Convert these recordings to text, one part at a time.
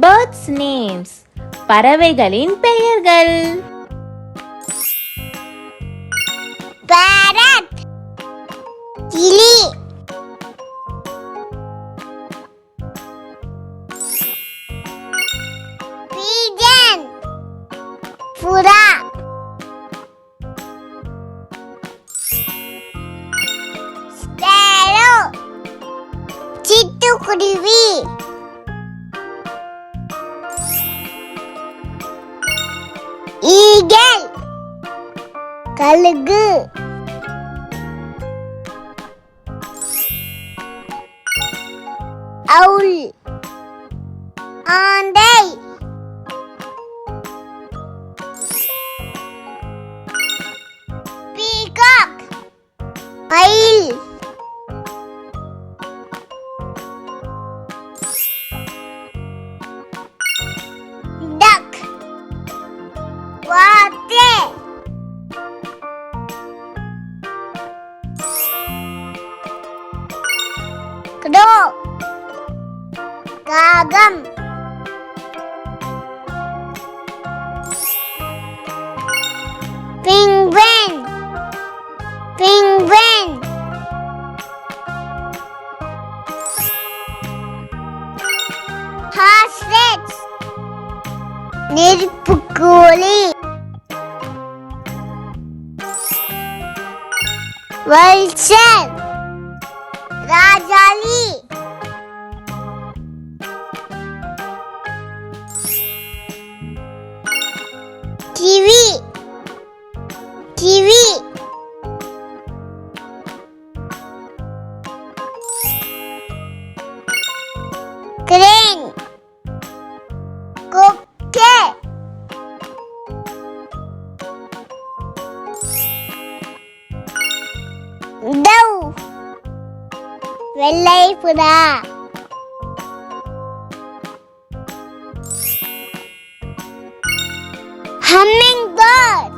Birds names. பறவைகளின் பெயர்கள். Parrot, கிளி, pigeon, புறா, sparrow, சிட்டுக்குருவி, eagle, கழுகு, owl, ஆந்தை, peacock, மயில், duck, வாத்து, crow, காகம், penguin, ostrich, நெருப்புக்கோழி, vulture, Rajali, kiwi, crane, கொக்கு, dove, வெள்ளை புறா, hummingbird,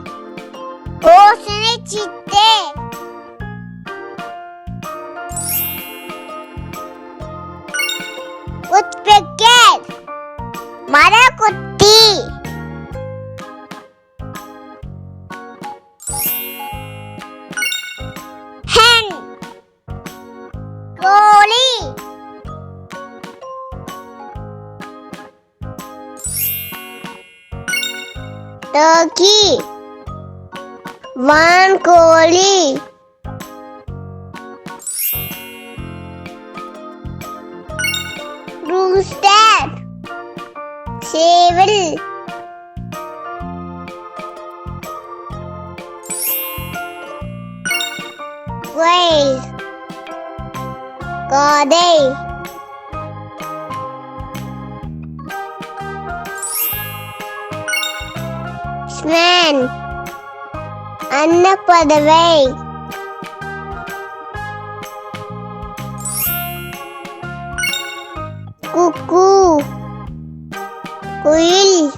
ஓசனை சிட்டு, woodpecker, மரக்கொத்தி, hen, கோழி, turkey, வான்கோழி, rooster, சேவல், quail, காடை, swan, அன்னப்பறவை, குக்கு, குயில்,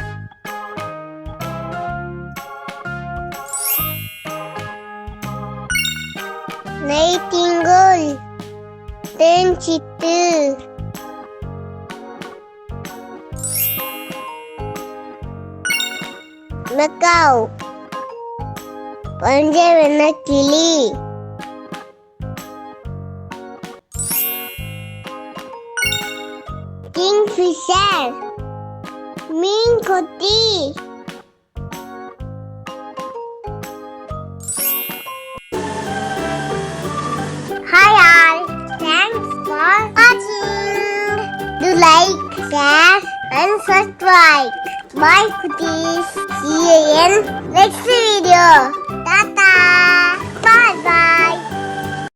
nightingale, தேன்சிட்டு, macaw, பஞ்சவர்ண கிளி, kingfisher, மீன்கொத்தி. Hi all, thanks for watching. Do like, share and subscribe. Bye cuties. See you in next video. Tata. Bye bye.